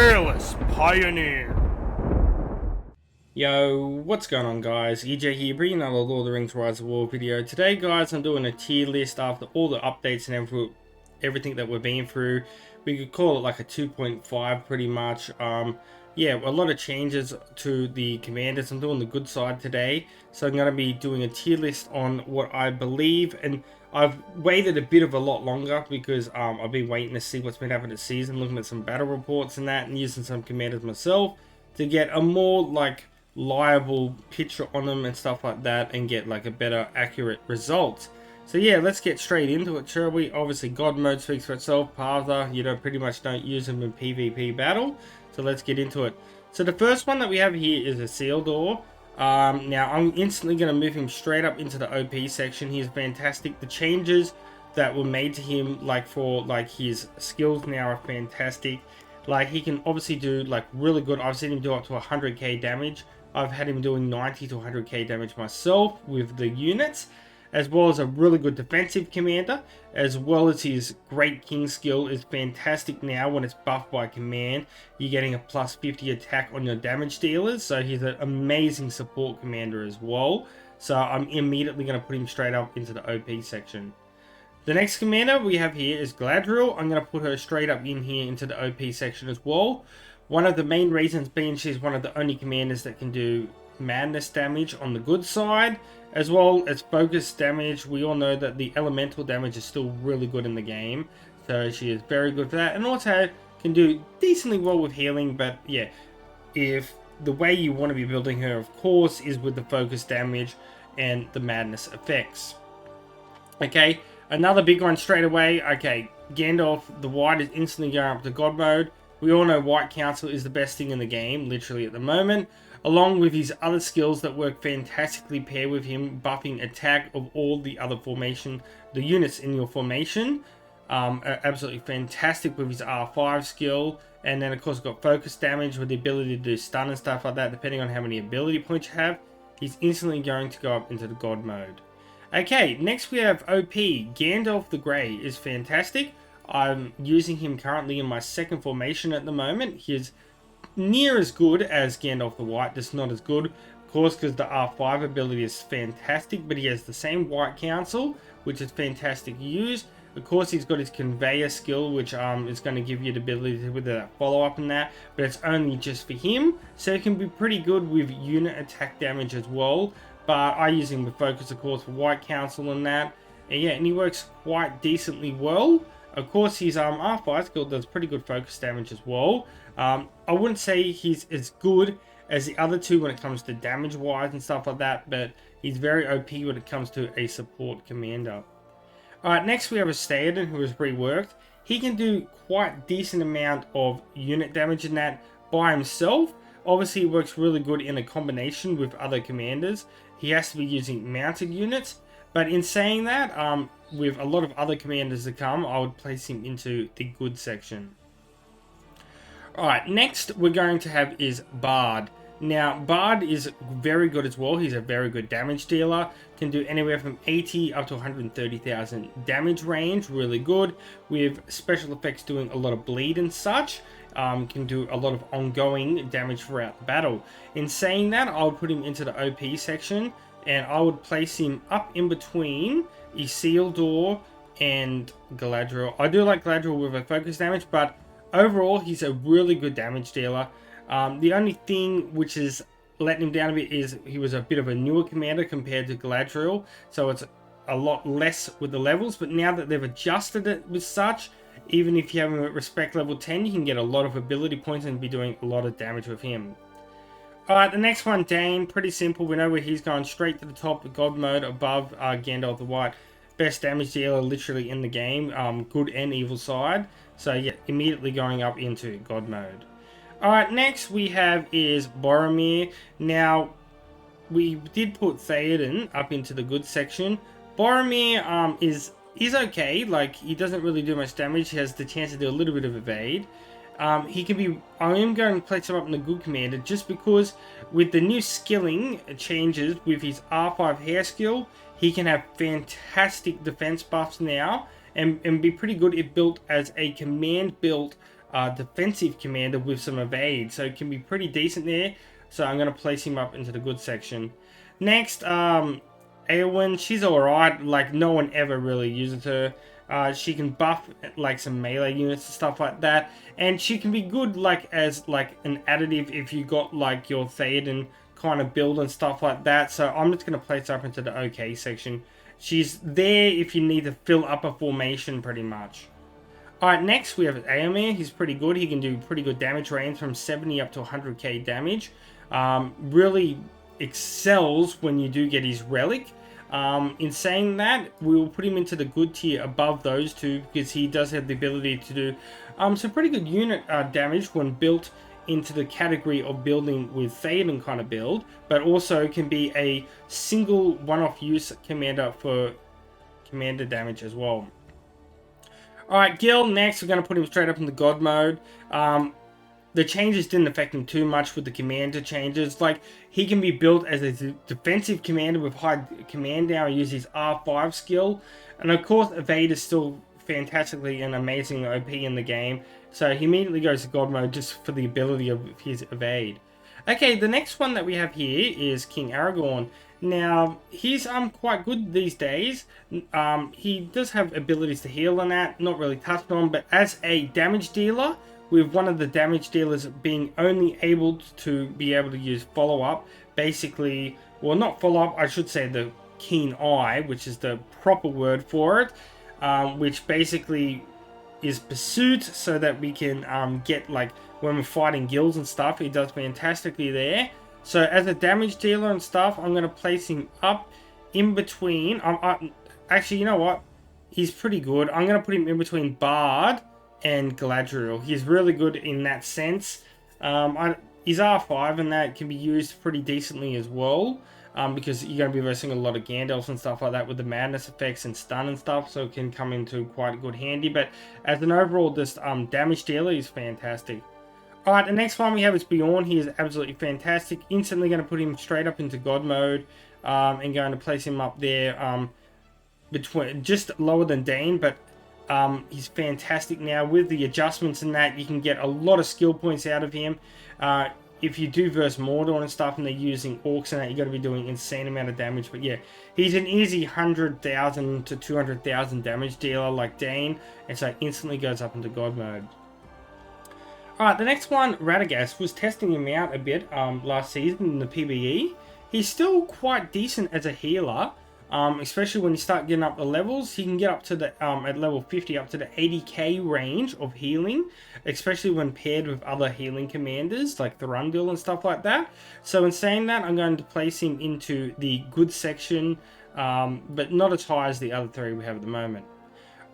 fearless pioneer. Yo, what's going on guys? EJ here, bringing another Lord of the Rings Rise of War video. Today guys, I'm doing a tier list after all the updates and everything that we've been through. We could call it like a 2.5 pretty much. Yeah, a lot of changes to the commanders. I'm doing the good side today. So I'm going to be doing a tier list on what I believe, and I've waited a bit of a lot longer because I've been waiting to see what's been happening this season, looking at some battle reports and that, and using some commanders myself to get a more like liable picture on them and stuff like that, and get like a better accurate result. So yeah, let's get straight into it, shall we? Obviously God mode speaks for itself. Parther, you know, pretty much don't use them in PvP battle, so let's get into it. So the first one that we have here is Isildur. Now I'm instantly going to move him straight up into the OP section. He's fantastic. The changes that were made to him, like for like his skills now, are fantastic. Like he can obviously do like really good. I've seen him do up to 100k damage. I've had him doing 90 to 100k damage myself with the units, as well as a really good defensive commander, as well as his Great King skill is fantastic now when it's buffed by command. You're getting a plus 50 attack on your damage dealers, so he's an amazing support commander as well. So I'm immediately going to put him straight up into the OP section. The next commander we have here is Galadriel. I'm going to put her straight up in here into the OP section as well. One of the main reasons being she's one of the only commanders that can do madness damage on the good side, as well as focus damage. We all know that the elemental damage is still really good in the game, so she is very good for that, and also can do decently well with healing. But yeah, if the way you want to be building her, of course, is with the focus damage and the madness effects. Okay, another big one straight away. Okay, Gandalf the White is instantly going up to God mode. We all know White Council is the best thing in the game, literally at the moment, along with his other skills that work fantastically pair with him, buffing attack of all the other formation, the units in your formation. Absolutely fantastic with his R5 skill, and then of course got focus damage with the ability to do stun and stuff like that, depending on how many ability points you have. He's instantly going to go up into the God mode. Okay, next we have OP. Gandalf the Grey is fantastic. I'm using him currently in my second formation at the moment. He's near as good as Gandalf the White, just not as good, of course, because the R5 ability is fantastic, but he has the same White Council, which is fantastic to use. Of course, he's got his conveyor skill, which is going to give you the ability to with that follow-up and that, but it's only just for him, so it can be pretty good with unit attack damage as well. But I use him with focus, of course, for White Council and that, and yeah, and he works quite decently well. Of course, his R5 skill does pretty good focus damage as well. I wouldn't say he's as good as the other two when it comes to damage wise and stuff like that, but he's very OP when it comes to a support commander. Alright, next we have a Theoden who is reworked. He can do quite decent amount of unit damage in that by himself. Obviously, he works really good in a combination with other commanders. He has to be using mounted units, but in saying that, with a lot of other commanders to come, I would place him into the good section. Alright, next we're going to have is Bard. Now, Bard is very good as well. He's a very good damage dealer. Can do anywhere from 80 up to 130,000 damage range. Really good. With special effects doing a lot of bleed and such. Can do a lot of ongoing damage throughout the battle. In saying that, I would put him into the OP section, and I would place him up in between Isildur and Galadriel. I do like Galadriel with a focus damage, but overall he's a really good damage dealer. The only thing which is letting him down a bit is he was a bit of a newer commander compared to Galadriel, so it's a lot less with the levels, but now that they've adjusted it with such, even if you have him at respect level 10, you can get a lot of ability points and be doing a lot of damage with him. Alright, the next one, Dain, pretty simple. We know where he's going straight to the top of God mode above Gandalf the White. Best damage dealer literally in the game, good and evil side. So yeah, immediately going up into God mode. Alright, next we have is Borromir. Now, we did put Theoden up into the good section. Borromir is okay, like he doesn't really do much damage. He has the chance to do a little bit of evade. He can be, I am going to place him up in the good commander just because with the new skilling changes with his R5 hair skill, he can have fantastic defense buffs now and be pretty good if built as a command built defensive commander with some evade, so it can be pretty decent there. So I'm going to place him up into the good section. Next, Eowen, she's alright, like no one ever really uses her. She can buff like some melee units and stuff like that, and she can be good like as like an additive if you got like your Theoden kind of build and stuff like that. So I'm just going to place her up into the OK section. She's there if you need to fill up a formation pretty much. Alright, next we have Eomer. He's pretty good. He can do pretty good damage range from 70 up to 100k damage. Really excels when you do get his relic. In saying that, we will put him into the good tier above those two because he does have the ability to do some pretty good unit damage when built into the category of building with Theoden kind of build, but also can be a single one-off use commander for commander damage as well. Alright, Gil, next we're going to put him straight up in the God mode. The changes didn't affect him too much with the commander changes. Like, he can be built as a defensive commander with high command now and use his R5 skill. And of course, evade is still fantastically and amazing OP in the game. So he immediately goes to God mode just for the ability of his evade. Okay, the next one that we have here is King Aragorn. Now, he's quite good these days. He does have abilities to heal and that, not really touched on, but as a damage dealer, with one of the damage dealers being only able to use follow-up, basically, well, not follow-up, I should say the keen eye, which is the proper word for it, which basically is pursuit, so that we can get, like, when we're fighting guilds and stuff, he does fantastically there. So as a damage dealer and stuff, I'm going to place him up in between. Actually, you know what? He's pretty good. I'm going to put him in between Bard and Galadriel. He's really good in that sense. His R5 and that can be used pretty decently as well, because you're going to be versing a lot of Gandalf and stuff like that with the madness effects and stun and stuff, so it can come into quite good handy. But as an overall just damage dealer, he's fantastic. Alright, the next one we have is Beorn. He is absolutely fantastic. Instantly going to put him straight up into God mode, and going to place him up there between just lower than Dain, but he's fantastic now with the adjustments and that. You can get a lot of skill points out of him. If you do verse Mordor and stuff and they're using orcs and that, you got to be doing insane amount of damage. But yeah, he's an easy 100,000 to 200,000 damage dealer like Dain, and so instantly goes up into God mode. Alright, the next one, Radagast, was testing him out a bit last season in the PvE. He's still quite decent as a healer. Especially when you start getting up the levels. He can get up to the at level 50 up to the 80k range of healing, especially when paired with other healing commanders like Thorundil and stuff like that. So in saying that, I'm going to place him into the good section, but not as high as the other three we have at the moment.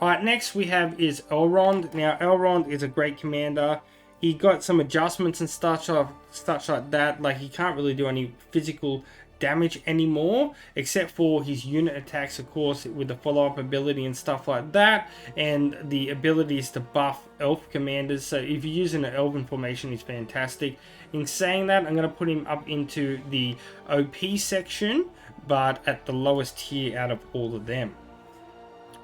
Alright, next we have is Elrond. Now Elrond is a great commander. He got some adjustments and such like that. Like, he can't really do any physical damage anymore, except for his unit attacks, of course, with the follow-up ability and stuff like that, and the abilities to buff elf commanders. So if you're using an elven formation, he's fantastic. In saying that, I'm going to put him up into the OP section, but at the lowest tier out of all of them.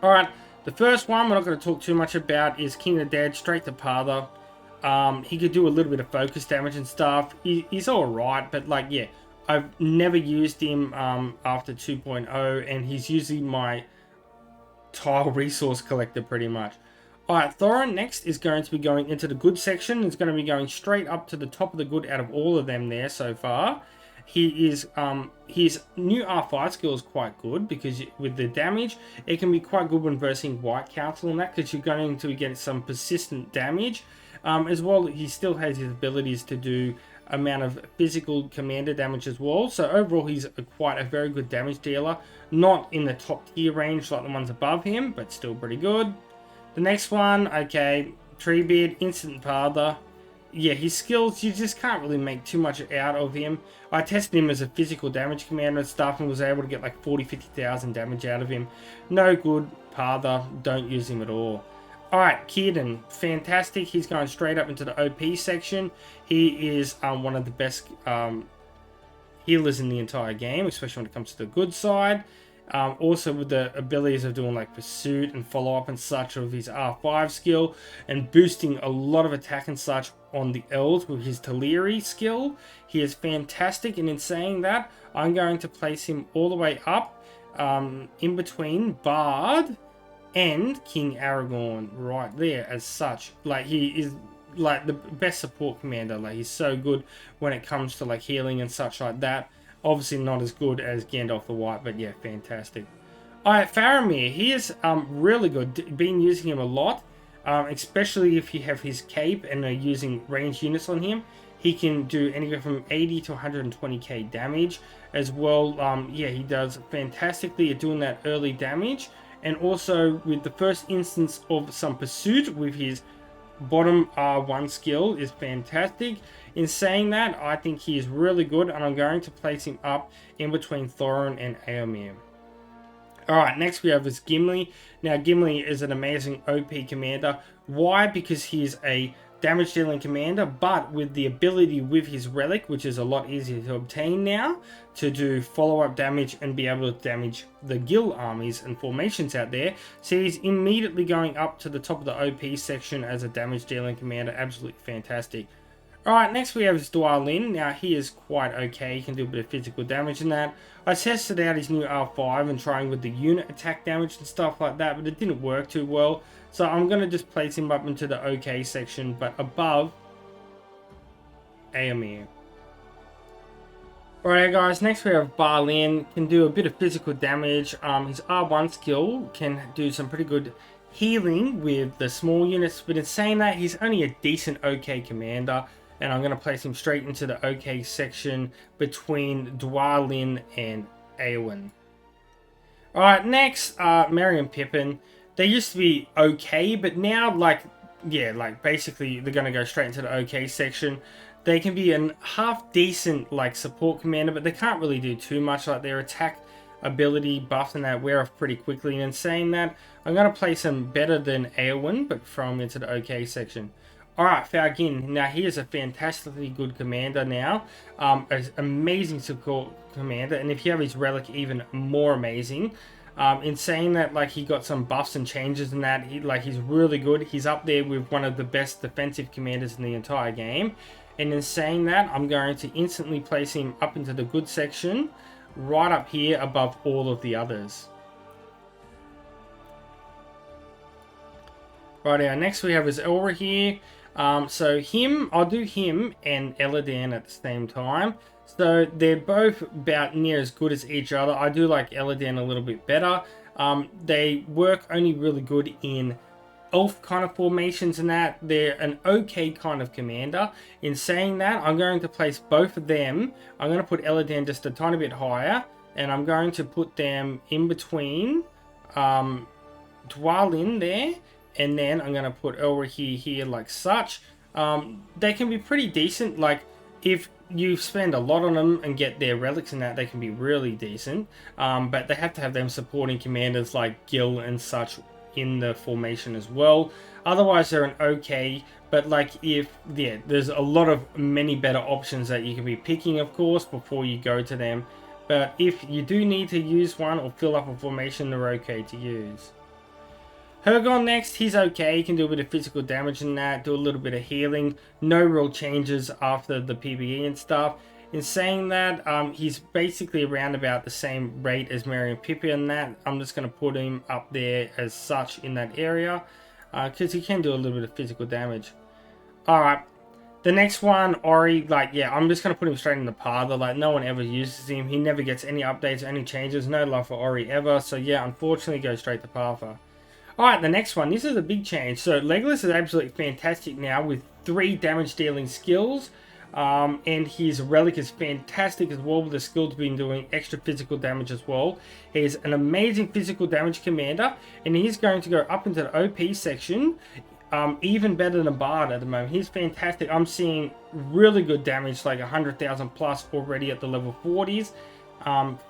Alright, the first one we're not going to talk too much about is King of the Dead, straight to Parther. He could do a little bit of focus damage and stuff. He's alright, but like, yeah, I've never used him after 2.0, and he's usually my tile resource collector pretty much. Alright, Thorin next is going to be going into the good section. It's going to be going straight up to the top of the good out of all of them there so far. He is his new R5 skill is quite good, because with the damage, it can be quite good when versing White Council and that, because you're going to get some persistent damage. As well, he still has his abilities to do amount of physical commander damage as well. So overall, he's quite a very good damage dealer. Not in the top tier range like the ones above him, but still pretty good. The next one, okay, Treebeard, instant Parther. Yeah, his skills, you just can't really make too much out of him. I tested him as a physical damage commander and stuff, and was able to get like 40-50,000 damage out of him. No good, Parther, don't use him at all. Alright, Cirdan, fantastic. He's going straight up into the OP section. He is one of the best healers in the entire game, especially when it comes to the good side. Also with the abilities of doing like pursuit and follow up and such of his R5 skill, and boosting a lot of attack and such on the elves with his Teleri skill. He is fantastic, and in saying that, I'm going to place him all the way up in between Bard and King Aragorn right there as such. Like, he is like the best support commander. Like, he's so good when it comes to like healing and such like that. Obviously not as good as Gandalf the White, but yeah, fantastic. Alright, Faramir, he is really good. Been using him a lot, especially if you have his cape and are using ranged units on him. He can do anywhere from 80 to 120k damage as well. Yeah, he does fantastically at doing that early damage. And also with the first instance of some pursuit with his bottom R1 skill is fantastic. In saying that, I think he is really good, and I'm going to place him up in between Thorin and Eomer. Alright, next we have is Gimli. Now, Gimli is an amazing OP commander. Why? Because he's a damage dealing commander, but with the ability with his relic, which is a lot easier to obtain now, to do follow-up damage and be able to damage the Gil armies and formations out there. So he's immediately going up to the top of the OP section as a damage dealing commander. Absolutely fantastic. Alright, next we have Dwalin. Now, he is quite okay. He can do a bit of physical damage in that. I tested out his new R5 and trying with the unit attack damage and stuff like that, but it didn't work too well. So I'm going to just place him up into the OK section, but above Eomer. Alright guys, next we have Balin. Can do a bit of physical damage. His R1 skill can do some pretty good healing with the small units, but in saying that, he's only a decent OK commander. And I'm going to place him straight into the OK section between Dwalin and Eowen. Alright, next, Merry and Pippin. They used to be okay, but now, like, yeah, like, basically, they're going to go straight into the OK section. They can be a half-decent, like, support commander, but they can't really do too much. Like, their attack ability buff and that wear off pretty quickly. And in saying that, I'm going to place him better than Eowen, but throw him into the OK section. Alright, Falgin. Now, he is a fantastically good commander now. An amazing support commander. And if you have his relic, even more amazing. In saying that, like, he got some buffs and changes in that. He's really good. He's up there with one of the best defensive commanders in the entire game. And in saying that, I'm going to instantly place him up into the good section. Right up here above all of the others. Right, next we have is Elrohir. So I'll do him and Ellandan at the same time. So they're both about near as good as each other. I do like Ellandan a little bit better. They work only really good in elf kind of formations and that. They're an okay kind of commander. In saying that, I'm going to place both of them. I'm going to put Ellandan just a tiny bit higher. And I'm going to put them in between Dwalin there. And then I'm going to put Elrohir here like such. They can be pretty decent. Like, if you spend a lot on them and get their relics and that, they can be really decent. But they have to have them supporting commanders like Gil and such in the formation as well. Otherwise, they're an okay. But like, there's a lot of many better options that you can be picking, of course, before you go to them. But if you do need to use one or fill up a formation, they're okay to use. Hirgon next, he's okay, he can do a bit of physical damage in that, do a little bit of healing, no real changes after the PvE and stuff. In saying that, he's basically around about the same rate as Merry and Pippin and that. I'm just going to put him up there as such in that area, because he can do a little bit of physical damage. Alright, the next one, Ori, like, yeah, I'm just going to put him straight in the Parther. Like, no one ever uses him, he never gets any updates or any changes, no love for Ori ever, so yeah, unfortunately go straight to Parther. Alright, the next one. This is a big change. So, Legolas is absolutely fantastic now with 3 damage dealing skills. And his relic is fantastic as well with the skill to be doing extra physical damage as well. He's an amazing physical damage commander. And he's going to go up into the OP section. Even better than Bard at the moment. He's fantastic. I'm seeing really good damage, like 100,000 plus already at the level 40s.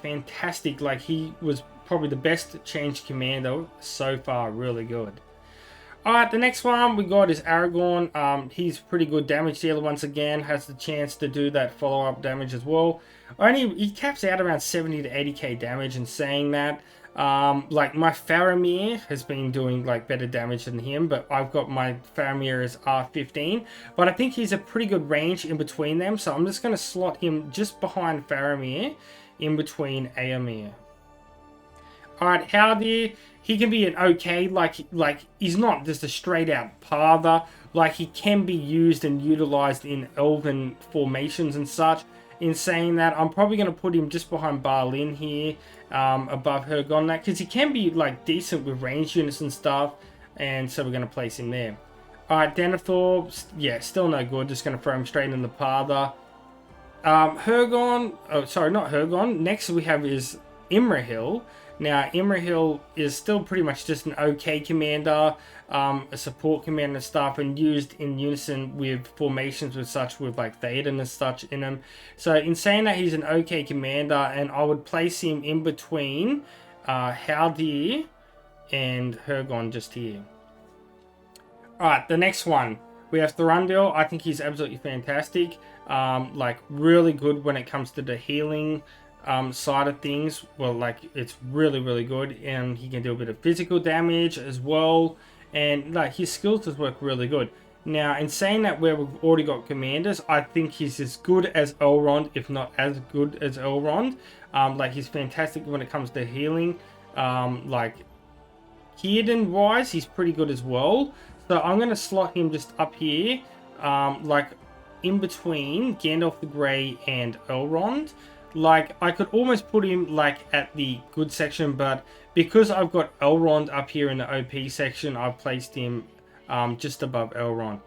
Fantastic. Like, he was probably the best changed commander so far. Really good. Alright, the next one we got is Aragorn. He's pretty good damage dealer once again. Has the chance to do that follow-up damage as well. He caps out around 70 to 80k damage, and saying that, like my Faramir has been doing like better damage than him, but I've got my Faramir as R15. But I think he's a pretty good range in between them, so I'm just going to slot him just behind Faramir, in between Eomer. Alright, Haldir, he can be an okay, like he's not just a straight out parther, like he can be used and utilized in elven formations and such. In saying that, I'm probably going to put him just behind Balin here, above Hirgon, because he can be like decent with range units and stuff, and so we're going to place him there. Alright, Denathor, yeah, still no good, just going to throw him straight in the parther. Hirgon, oh sorry, not Hirgon, next we have is Imrahil. Now, Imrahil is still pretty much just an okay commander, a support commander and stuff, and used in unison with formations with such, with like Theoden and such in him. So, in saying that, he's an okay commander, and I would place him in between Haldir and Hirgon just here. Alright, the next one. We have Thorundil. I think he's absolutely fantastic. Like, really good when it comes to the healing side of things. Well, like, it's really good, and he can do a bit of physical damage as well, and like his skills just work really good. Now, in saying that, where we've already got commanders, I think he's as good as Elrond, if not as good as Elrond. Like, he's fantastic when it comes to healing. Like, Theoden wise, he's pretty good as well, so I'm going to slot him just up here, like in between Gandalf the Grey and Elrond. Like, I could almost put him like at the good section, but because I've got Elrond up here in the OP section, I've placed him just above Elrond.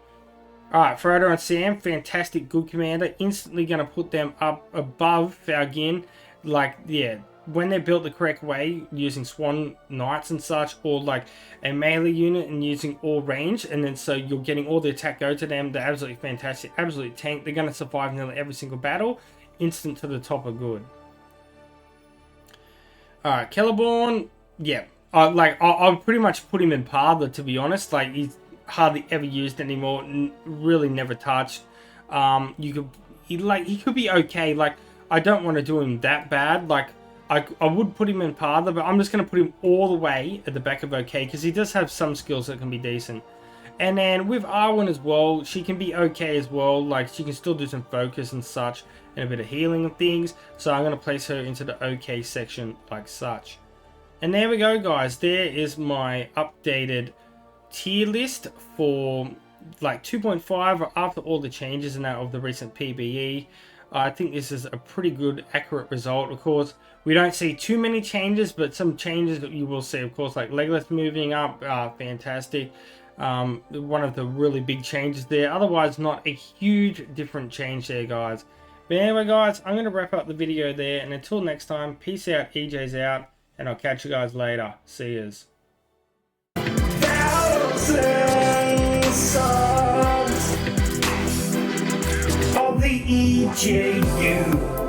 Alright, Frodo and Sam, fantastic, good commander. Instantly going to put them up above Falgin. Like, yeah, when they're built the correct way, using Swan Knights and such, or like a melee unit and using all range, and then so you're getting all the attack go to them. They're absolutely fantastic, absolute tank. They're going to survive nearly every single battle. Instant to the top are good. Alright, Celeborn, yeah. I'll pretty much put him in Parther, to be honest. Like, he's hardly ever used anymore. Really never touched. He could be okay. Like, I don't want to do him that bad. Like, I would put him in Parther, but I'm just going to put him all the way at the back of okay, because he does have some skills that can be decent. And then with Arwen as well, she can be okay as well. Like, she can still do some focus and such, and a bit of healing and things. So I'm going to place her into the okay section like such. And there we go, guys. There is my updated tier list for like 2.5 after all the changes and that of the recent PBE. I think this is a pretty good, accurate result. Of course, we don't see too many changes, but some changes that you will see, of course, like Legolas moving up, fantastic. One of the really big changes there. Otherwise, not a huge different change there, guys. But anyway, guys, I'm going to wrap up the video there, and until next time, peace out, EJ's out, and I'll catch you guys later. See yous. Thousands of the EJU.